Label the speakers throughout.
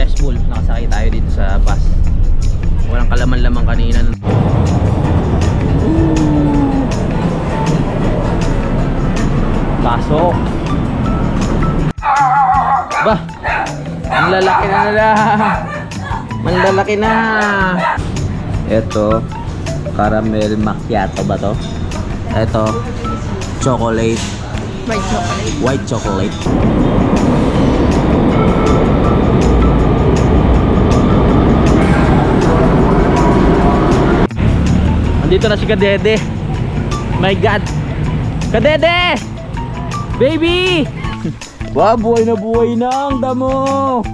Speaker 1: successful. Nakasakay tayo dito sa bus. Walang kalaman-laman kanina. Pasok. Bah, ang lalaki na nila. Ang lalaki na. Ito, caramel macchiato ba to? Ito, chocolate.
Speaker 2: White chocolate.
Speaker 1: White chocolate. Andito na si Kadede. My God. Kadede! Baby! Wow, buhay na ang damo.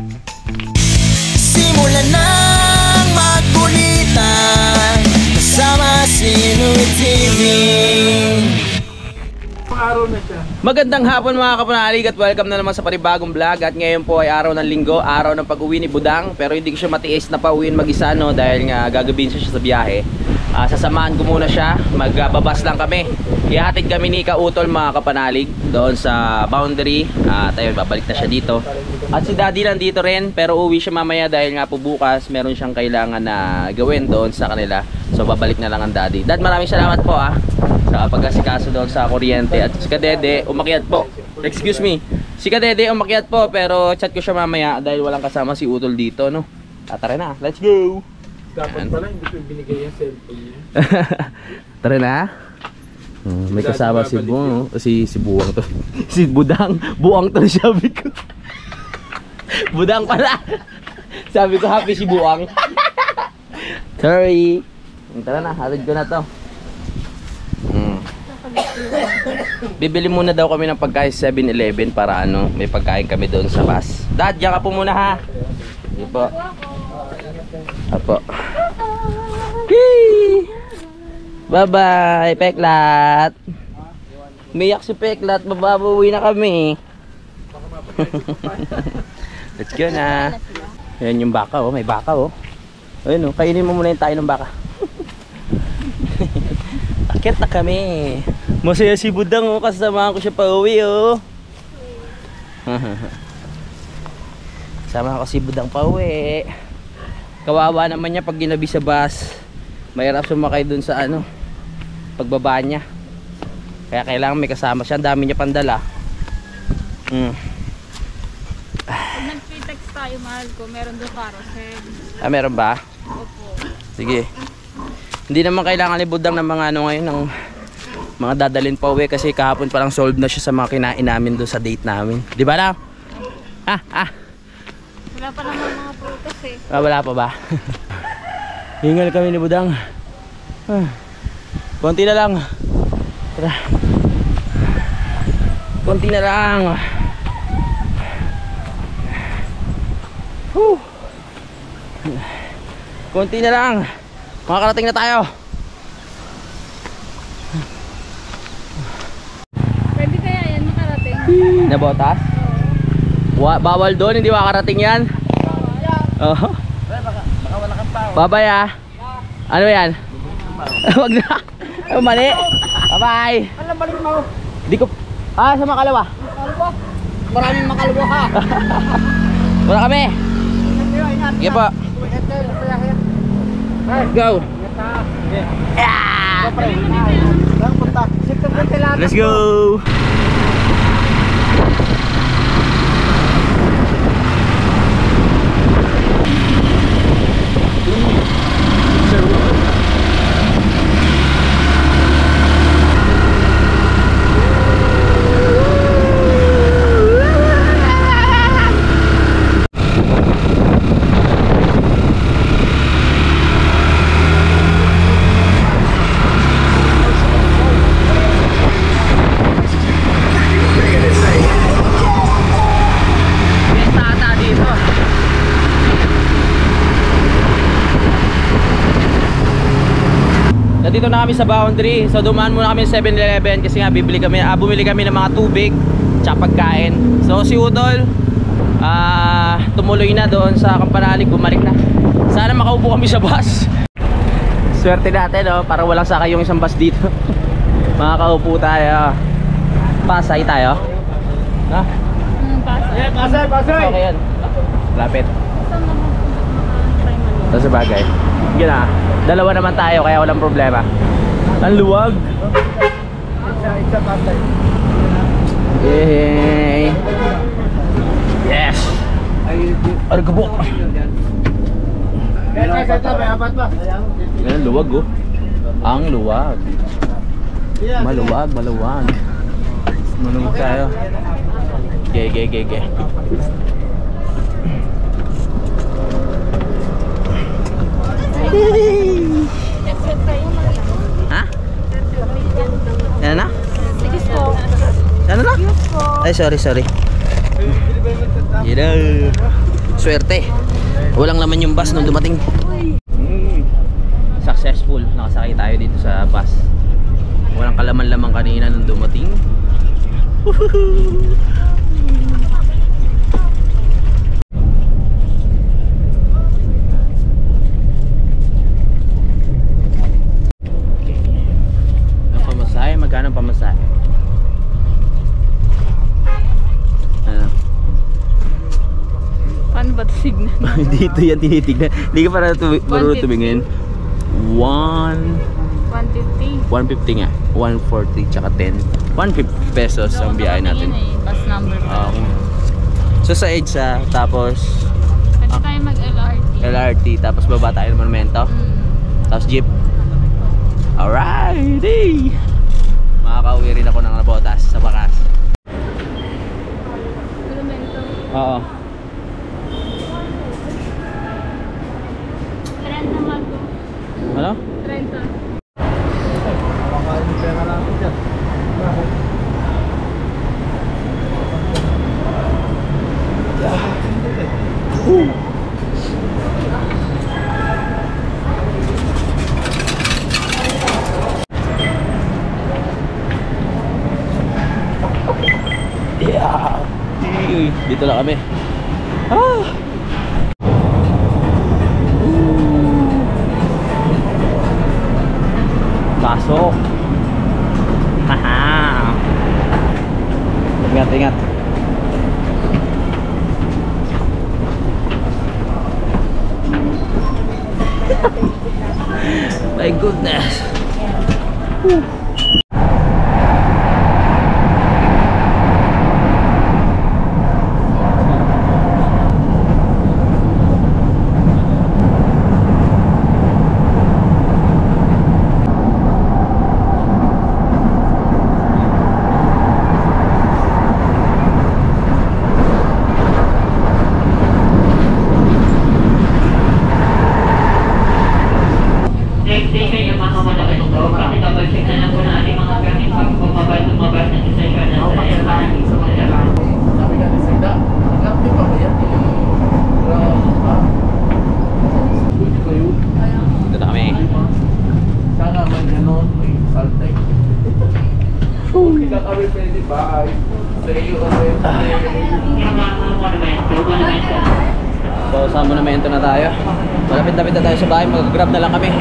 Speaker 3: Simulan ng magkulitan kasama si Nuy TV.
Speaker 1: Magandang hapon mga kapanalig at welcome na naman sa panibagong vlog. At ngayon po ay araw ng linggo, araw ng pag-uwi ni Budang. Pero hindi ko siya matiis na pauwiin mag-isa, no, dahil nga gagabihin siya sa biyahe. Sasamahan ko muna siya, magbabas lang kami. Ihatid kami ni Kautol mga kapanalig doon sa boundary. At ayun, babalik na siya dito. At si Daddy nandito rin, pero uwi siya mamaya dahil nga po bukas meron siyang kailangan na gawin doon sa kanila. So babalik na lang ang Daddy. Dad, maraming salamat po sa pag-asikaso doon sa kuryente. At si Kadede umakyat po. Excuse me. Si Kadede umakyat po, pero chat ko siya mamaya dahil walang kasama si Utol dito, no. Tara na, let's go.
Speaker 4: Dapat pala hindi ko binigay yung cellphone niya.
Speaker 1: Tara na. May kasama si Buang, si Buang to. Si Budang, Buang to sabi ko. Budang pala. Sabi ko happy si Buang. Sorry. Tara na, hatid ko na to. Bibili muna daw kami ng pagkain 7-Eleven para ano, may pagkain kami doon sa bus. Dad, diyan ka po muna ha. Sige po. Apo. Bye-bye, Peklat. Umiyak si Peklat, mababawi na kami. Let's go na. Ayan yung baka, oh, may baka, oh. Ayun, oh, kainin mo muna yung tayo ng baka. Akit na kami. Masaya si Budang, oh, kasamahan ko siya pa uwi, oh. Sama ko si Budang pa uwi. Kawawa naman niya pag ginabi sa bus. Mahirap sumakay dun sa ano, pagbaba niya. Kaya kailangan may kasama siya. Ang dami niya pandala.
Speaker 2: Pag nag-text tayo, mahal ko, meron doon carousel.
Speaker 1: Meron ba?
Speaker 2: Opo.
Speaker 1: Sige. Hindi naman kailangan ni Budang ng mga ano ngayon, ng mga dadalhin pa uwi kasi kahapon palang solve na siya sa mga kinain namin doon sa date namin. Di ba na?
Speaker 2: Wala pa naman mga prutas eh.
Speaker 1: Wala pa ba? Hingal kami ni Budang. Konti na lang. Tara. Konti na lang. Konti na lang. Makakarating na tayo.
Speaker 2: Pwede kaya yan makarating?
Speaker 1: Nabotas? Bawal doon, hindi makakarating yan. Oh.
Speaker 4: Baka wala kang tao.
Speaker 1: Babay ah. Ano yan? Wag na. Mali. Bye-bye.
Speaker 4: Alam, balik mo.
Speaker 1: Di ko... sa Makalawa.
Speaker 4: Maraming makalbo ha.
Speaker 1: Wala kami. Sige po. Let's go. Let's go. Dito na kami sa boundary. So dumaan muna kami sa 7-Eleven kasi nga bumili kami ng mga tubig tsaka pagkain. So si Udol tumuloy na doon sa Kampanalig, bumalik na. Sana makaupo kami sa bus. Swerte natin, no? Para walang sakay yung isang bus dito. Makakaupo tayo. Pasay tayo. Ha?
Speaker 2: Pasay.
Speaker 4: Pasay.
Speaker 1: Okay yan. Lapit.
Speaker 2: lang naman po makatry man.
Speaker 1: Tapos sa bagay. Sige na. Dalawa naman tayo kaya walang problema. Ang luwag.
Speaker 4: Isa patay.
Speaker 1: Yay! Yes! Ano ka po?
Speaker 4: Kaya may apat ba?
Speaker 1: Ganun, luwag oh. Ang luwag. Maluwag, maluwag. Maluwag tayo. Ge. Ha? Ano na?
Speaker 2: Sige po.
Speaker 1: Ano na? Ay, sorry. Yun. Swerte. Walang laman yung bus nung dumating. Successful. Nakasakay tayo dito sa bus. Walang kalaman-laman kanina nung dumating. Ang pamasahe, magkano ang pamasahe?
Speaker 2: Paano ba ito signal?
Speaker 1: Dito yan tinitignan. Hindi ka para marunong tumingin.
Speaker 2: 150.
Speaker 1: 150 nga. 140 tsaka 10. 150 pesos ang biyahe natin.
Speaker 2: Bus number pa.
Speaker 1: Okay. So sa EDSA, tapos
Speaker 2: Pwede tayo mag-LRT.
Speaker 1: LRT, tapos baba tayo ng monumento. Tapos jeep. Alrighty! Makakauwi rin ako ng Nabotas sa bakas.
Speaker 2: Monumento.
Speaker 1: Oo.
Speaker 2: 30 naman po.
Speaker 1: Ano?
Speaker 2: 30.
Speaker 4: Makakain pera natin dyan.
Speaker 1: Yeah! Dito lang kami. Ah! Pasok. Haha. Ingat. My goodness.
Speaker 5: Next station yung mga malaki ng loob. Pakitapag-check na lang po na ating mga gamit pag bumabas ng station na sa LRT.
Speaker 4: Sabi nga ni Sida, nag-active pa ba yan? Pwede ba yun?
Speaker 1: Dito na kami.
Speaker 4: Sana may ganon, may saltay. Hindi ka kami pwede ba? Sa iyo kasi.
Speaker 5: Yung mga monumento.
Speaker 1: So sa monumento na tayo. Malapit-lapit na tayo sa bahay. Mag-grab na lang kami.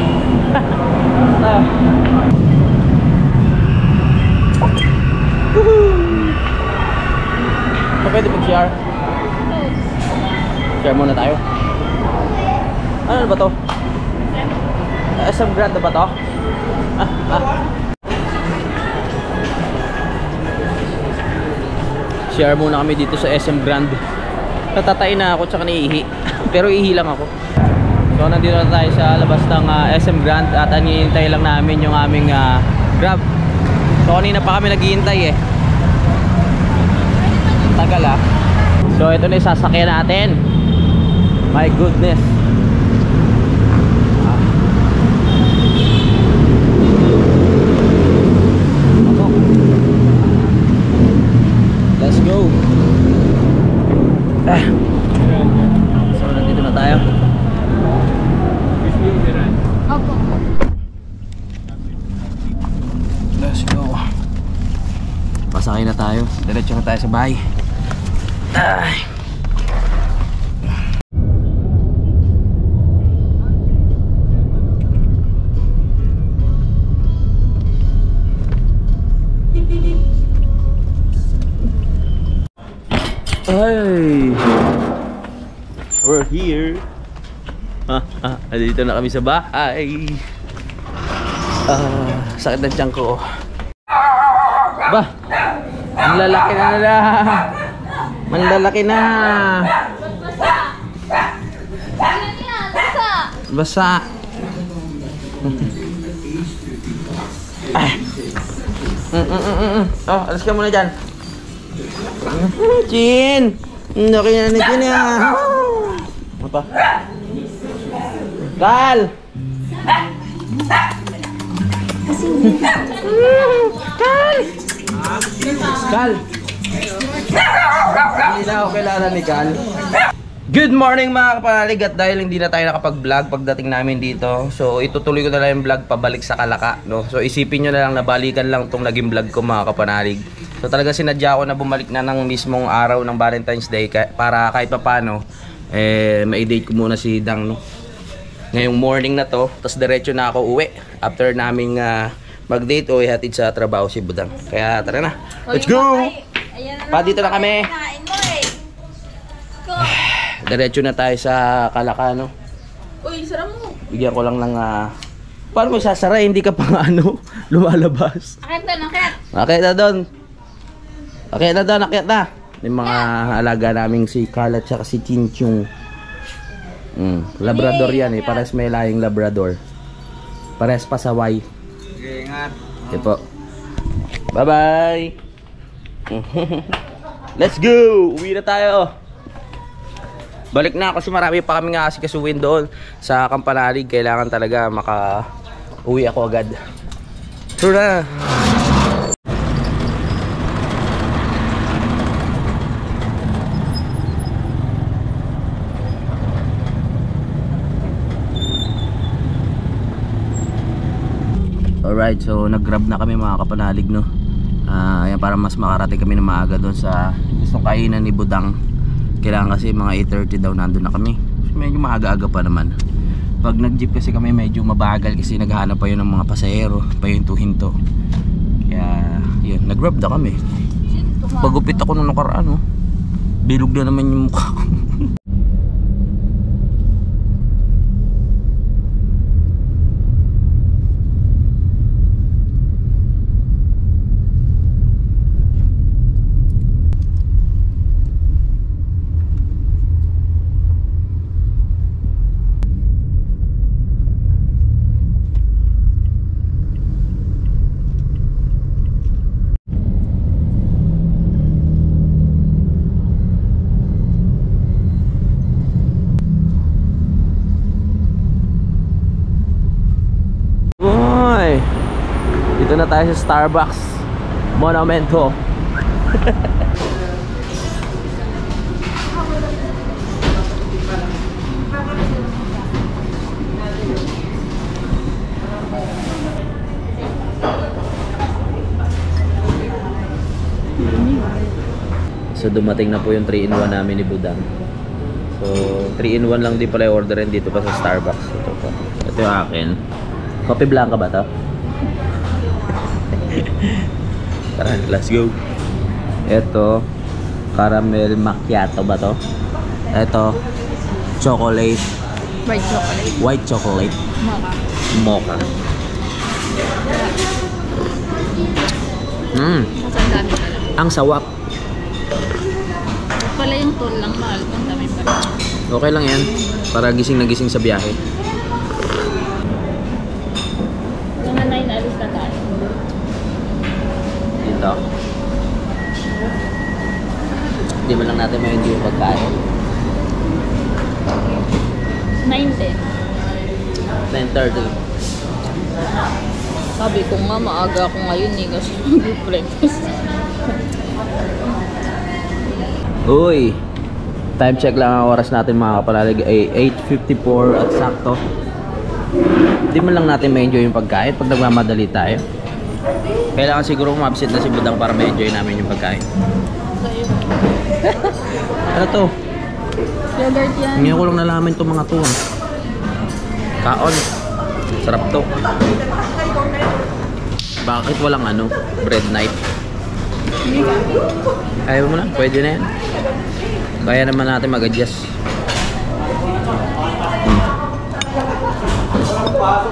Speaker 1: So, pwede mag-share? Share muna tayo. Ano na ba to? SM Grand na ba to? Share muna kami dito sa SM Grand. Natatay na ako tsaka naiihi. Pero ihi lang ako. So nandito na tayo sa labas ng SM Grand at hinihintay lang namin yung aming Grab. So kanina pa kami naghihintay eh. Tagal ah. So ito na yung sasakyan natin. My goodness. Let's go. So nandito na tayo.
Speaker 2: Opo.
Speaker 1: Let's go. Pasakay na tayo. Diretso na tayo sa bahay. Ay. Ay. We're here. Dito na kami sa bahay. Sakit ng tiyan ko. Ba? Ang lalaki na nila. Manlalaki na. Basa. Oh, alas ka muna dyan. Chin! Laki na na Chin ah. Ano pa? Kal! Kal! Kal! Hindi na ako kailangan ni Kal. Good morning mga kapanalig, at dahil hindi na tayo nakapag-vlog pagdating namin dito, so itutuloy ko na lang yung vlog pabalik sa Kalaka, no? So isipin nyo na lang na balikan lang itong naging vlog ko mga kapanalig. So talaga sinadya ko na bumalik na ng mismong araw ng Valentine's Day para kahit papano ma-date ko muna si Dang, no? Ngayong morning na to, tapos diretso na ako uwi after naming mag-date o ihatid sa trabaho si Budang. Kaya tara na, let's go! Pa dito na kami. Diretso na tayo sa Kalaka, no?
Speaker 2: Uy, sara mo.
Speaker 1: Bigyan ko lang ng paano mo sasara, hindi ka pa lumalabas.
Speaker 2: Akit na, akit.
Speaker 1: Akit na doon. Akit na doon, akit na. Yung mga alaga naming si Carla at si Chinchung. Labrador yan eh, pares may laying Labrador. Pares pasaway.
Speaker 4: Okay, ingat.
Speaker 1: Okay po. Bye bye. Let's go! Uwi na tayo. Balik na kasi marami pa kami nga asikasuhin doon sa Kampanalig. Kailangan talaga maka-uwi ako agad. Sure na. Alright, so nag-grab na kami mga Kapanalig, no? Ayan, para mas makarating kami na maaga doon sa gustong kainan ni Budang. Kailangan kasi mga 8:30 daw nandun na kami. Medyo maaga-aga pa naman. Pag nag-jeep kasi kami medyo mabagal kasi naghahanap pa yun ng mga pasahero, pa yung hinto. Kaya yun, nag-grab na kami. Pagupit ako nung nakaraan, no? Bilog na naman yung mukha ko. Dito na tayo sa Starbucks Monumento. So dumating na po yung 3-in-1 namin ni Budang. So 3-in-1 lang din pala i-orderin dito pa sa Starbucks. Ito po. Ito yung akin. Coffee blanca ba to? Tara, let's go. Ito caramel macchiato ba to? Ito chocolate.
Speaker 2: White chocolate.
Speaker 1: White chocolate.
Speaker 2: Mocha.
Speaker 1: Mocha.
Speaker 2: Masang dami pala.
Speaker 1: Ang sawak.
Speaker 2: Pala yung toll lang, mahal. Ang dami pala.
Speaker 1: Okay lang yan. Para gising na gising sa biyahe.
Speaker 2: Mga 9 alis na tayo.
Speaker 1: Dito. Hindi man lang natin ma-enjoy yung pagkain.
Speaker 2: 9:10.
Speaker 1: 10:30.
Speaker 2: Sabi ko nga, maaga ako ngayon eh kasi mag-breakfast.
Speaker 1: Uy! Time check lang ang oras natin mga kapanalig ay 8:54 at sakto. Hindi man lang natin ma-enjoy yung pagkain pag nagmamadali tayo. Kailangan siguro umabsent na si Budang para ma-enjoy namin yung pagkain. Ano to?
Speaker 2: Yogurt yan.
Speaker 1: Ngayon ko lang nalaman itong mga to. Kaon. Sarap to. Bakit walang bread knife? Ayaw mo na, pwede na yan. Kaya naman natin mag-adjust. Top.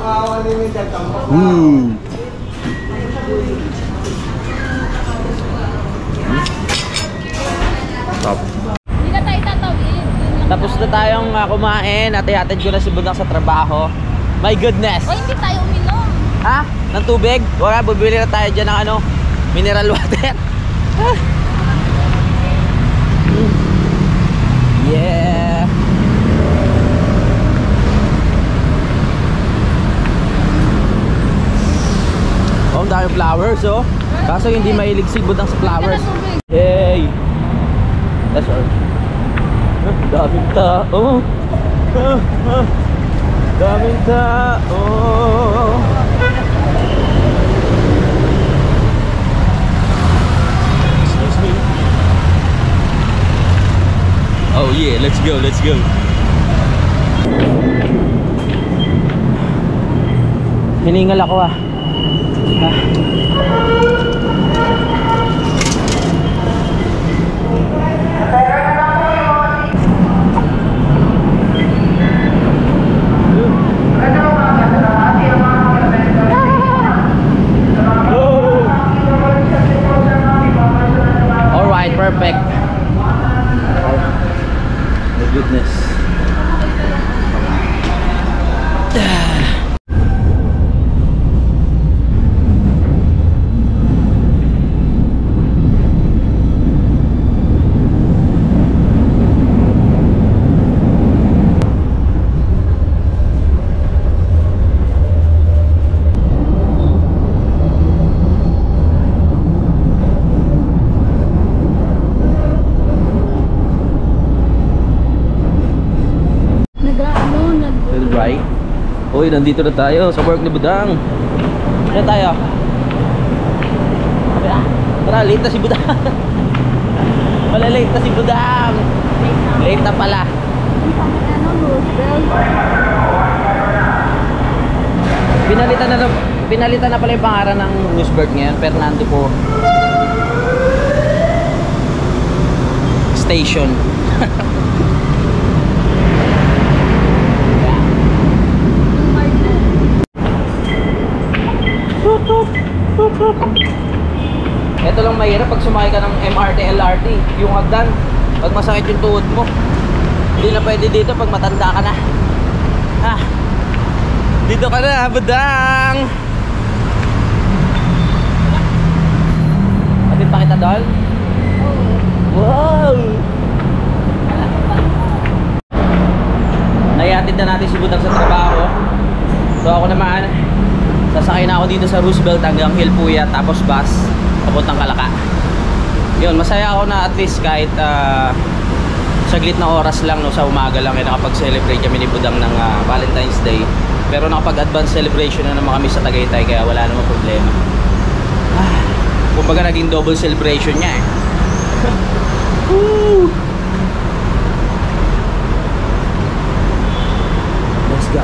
Speaker 2: Hindi na tayo tatawid.
Speaker 1: Tapos na tayong kumain at ihatid ko na si Budang sa trabaho. My goodness!
Speaker 2: O, hindi tayo uminom.
Speaker 1: Ha? Ng tubig? Wala, bubili na tayo dyan ng ano, mineral water. Yeah! Oh, ang dami flowers, oh. Kaso hindi mahilig si Budang sa flowers. Hey! That's all. Daming tao. Daming tao. Excuse me. Oh yeah, let's go, let's go. Hiningal ako ah. Alright, perfect. My goodness. Right? Uy, nandito na tayo sa work ni Budang. Ano tayo? Tara, late na si Budang. Wala, late na si Budang. Late na pala. Pinalitan na pala yung pangalan ng Roosevelt ngayon, Fernando po Station. Ito lang mahirap pag sumakay ka ng MRT, LRT, yung hagdan, pag masakit yung tuhod mo. Hindi na pwede dito pag matanda ka na. Ah, dito ka na, Budang! Atid pa kita doon? Wow! Naihatid na natin si Budang sa trabaho. So ako naman, sasakay na ako dito sa Roosevelt hanggang Hilpuya, tapos bus papuntang Calaca. Yun, masaya ako na at least kahit saglit na oras lang, no, sa umaga lang nakapag-celebrate kami ni Budang ng Valentine's Day. Pero nakapag-advance celebration na naman kami sa Tagaytay, kaya wala namang problema. Kumbaga naging double celebration niya eh. Woo! Let's go.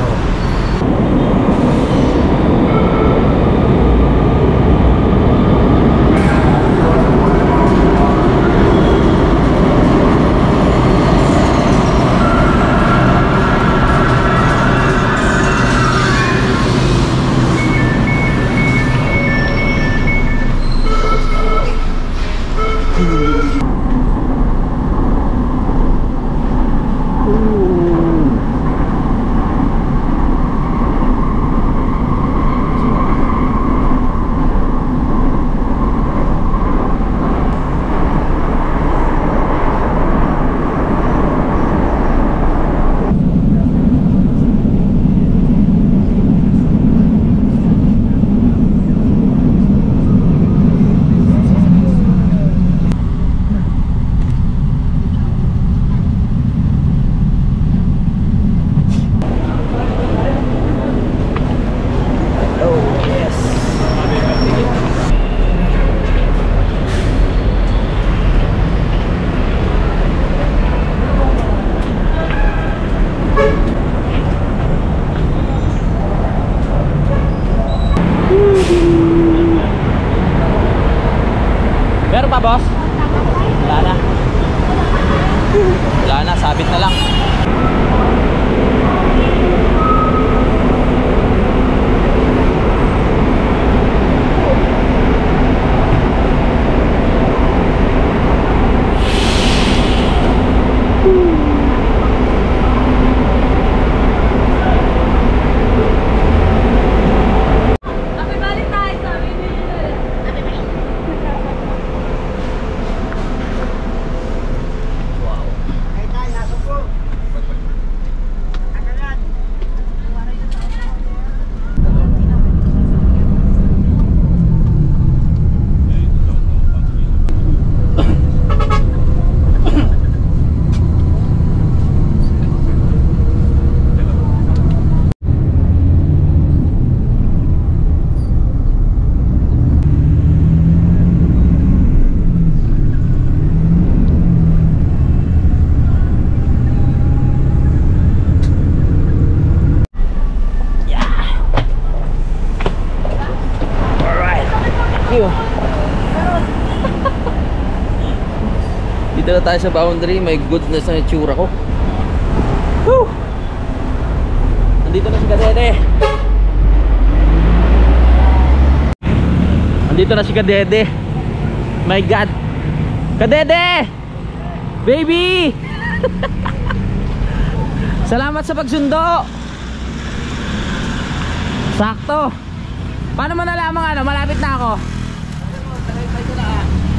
Speaker 1: Dito na tayo sa boundary. My goodness ang itsura ko. Woo! Nandito na si Kadede. Nandito na si Kadede. My God. Kadede! Baby! Salamat sa pagsundo. Sakto. Paano mo nalamang ano? Malapit na ako.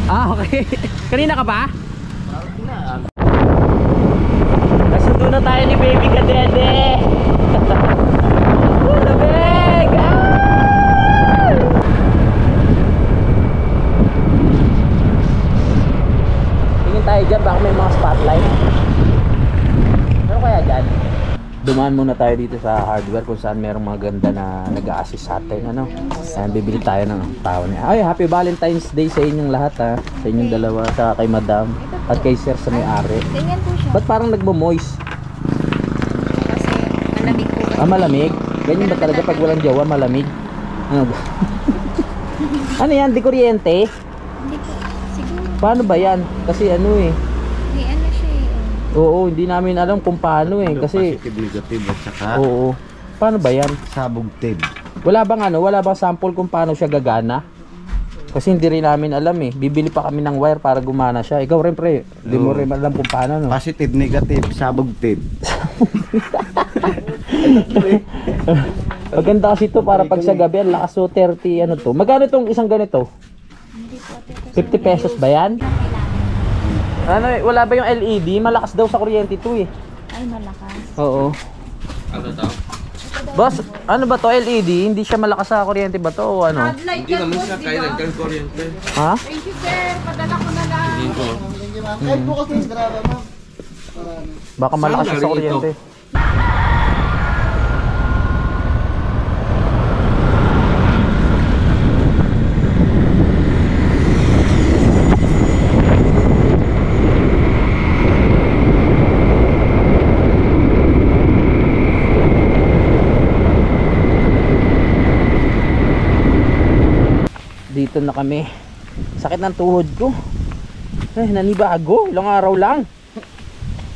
Speaker 1: Ah, okay. Kanina ka pa? Nasundo na tayo ni Baby Kadede. Lamig! Tingin tayo dyan, baka may mga spotlight. Ano kaya dyan? Dumaan muna tayo dito sa hardware kung saan merong mga ganda na nag-a-assist sa atin, ano. Ayan, bibili tayo ng tao niya. Ay, happy Valentine's Day sa inyong lahat, ha. Sa inyong dalawa, sa kay Madam at kay Sir sa may-ari.
Speaker 2: Ganyan po siya.
Speaker 1: Ba't parang nagmo-moist?
Speaker 2: Kasi malamig po.
Speaker 1: Ah, malamig? Ganyan ba talaga pag walang jowa, malamig? Ano ba? Ano yan, di kuryente?
Speaker 2: Hindi po. Siguro.
Speaker 1: Paano ba yan? Kasi ano eh.
Speaker 2: May ano siya eh.
Speaker 1: Oo, hindi namin alam kung paano eh. Kasi,
Speaker 6: Positive, negative at saka
Speaker 1: oo. Paano ba yan?
Speaker 6: sabog tip.
Speaker 1: Wala bang ano, wala bang sample kung paano siya gagana? Kasi hindi rin namin alam eh. Bibili pa kami ng wire para gumana siya. Ikaw rin pre, hindi mo rin alam kung paano, no?
Speaker 6: Positive, negative, sabog tip.
Speaker 1: Maganda kasi ito para pag sa gabi, ang lakas so 30 ano to. Magkano itong isang ganito? 50 pesos ba yan? Ano, wala ba yung LED? Malakas daw sa kuryente ito eh.
Speaker 2: Ay, malakas.
Speaker 1: Oo.
Speaker 4: Ano to?
Speaker 1: Boss, ano ba to LED? Hindi siya malakas sa kuryente ba to o ano?
Speaker 2: Headlight
Speaker 4: Hindi naman siya kaya nagkan kuryente.
Speaker 1: Ha?
Speaker 2: Thank you, sir. Padala ko na lang.
Speaker 4: Hindi ko.
Speaker 1: Baka malakas siya sa kuryente. Dito na kami. Sakit ng tuhod ko. Ay, nanibago. Ilang araw lang.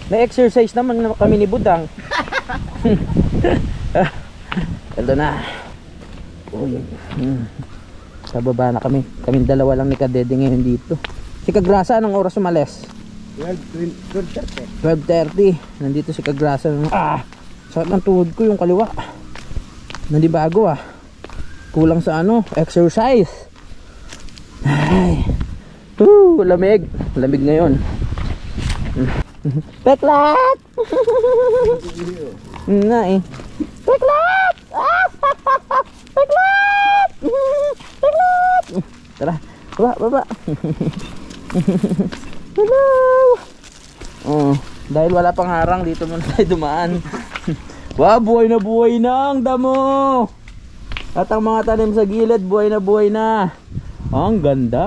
Speaker 1: Na-exercise naman kami ni Budang. Ito na. Sa baba na kami. Kaming dalawa lang ni Kadede ngayon dito. Si Kagrasa, anong oras umalis? 12:30. Nandito si Kagrasa. Sakit ng tuhod ko yung kaliwa. Nanibago ah. Kulang sa ano, exercise. Ay. Lamig. Lamig ngayon. Peklat! Na eh. Peklat! Peklat! Peklat! Tara, baba. Hello! Dahil wala pang harang, dito muna tayo dumaan. Wow, buhay na ang damo! At ang mga tanim sa gilid, buhay na. Ang ganda.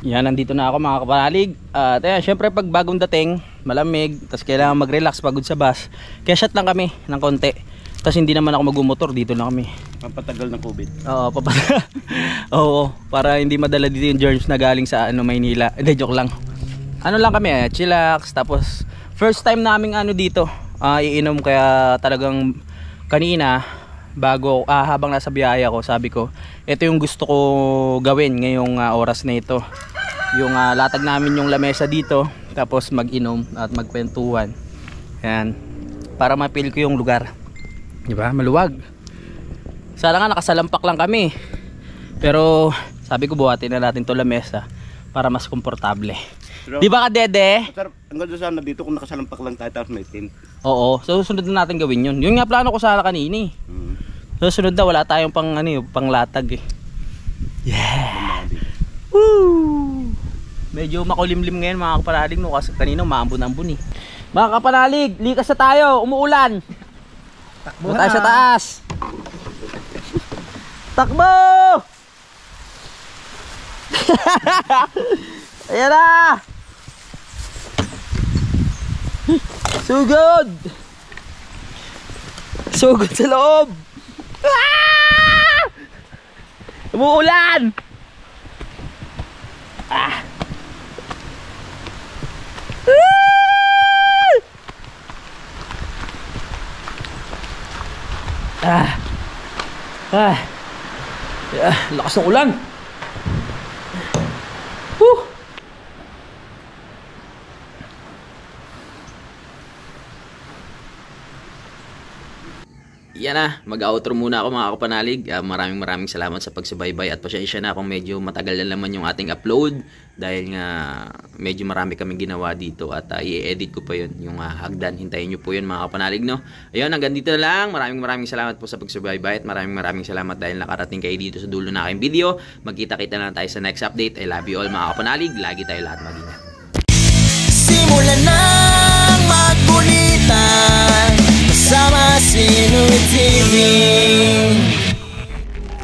Speaker 1: Yan, nandito na ako mga kapanalig. At ayan, syempre pag bagong dating, malamig, tapos kailangan mag-relax pagod sa bus. Kaya shot lang kami ng konti. Tapos hindi naman ako mag-motor, dito na kami.
Speaker 6: Pampatagal ng COVID.
Speaker 1: Oo, Oo, para hindi madala dito yung germs na galing sa Maynila. Hindi, joke lang. Ano lang kami, chillax. Tapos first time naming dito, iinom, kaya talagang kanina bago habang nasa biyaya ko, sabi ko ito yung gusto ko gawin ngayong oras na ito, yung latag namin yung lamesa dito, tapos mag-inom at magkwentuhan. Yan, para ma-feel ko yung lugar, di ba? Maluwag. Sana nga nakasalampak lang kami, pero sabi ko buhatin na natin to lamesa para mas komportable. Di ba Kadede?
Speaker 6: Sir, ang ganda sana dito kung nakasalampak lang tayo tapos may tent.
Speaker 1: Oo, so susunod na natin gawin yun. Yun nga plano ko sana kanini. So sunod na wala tayong pang latag eh. Yeah. Woo! Medyo makulimlim ngayon mga kapanalig, no, kasi kanina maambon-ambon eh. Mga kapanalig, likas na tayo, umuulan. Takbo tayo sa taas. Takbo! Ayan na! Sugod! Sugod sa loob! Umuulan! Lakas ng ulan. Woo! Yan na, mag-outro muna ako mga kapanalig. Maraming salamat sa pagsubaybay at pasensya na kung medyo matagal na naman yung ating upload dahil nga medyo marami kaming ginawa dito at i-edit ko pa yun yung hagdan. Hintayin nyo po yun mga kapanalig, no? Ayun, hanggang dito na lang. Maraming salamat po sa pagsubaybay at maraming salamat dahil nakarating kayo dito sa dulo na aking video. Magkita-kita na tayo sa next update. I love you all mga kapanalig. Lagi tayo lahat mag-ingat.
Speaker 3: Simulan nang magkulitan kasama Sinuit TV.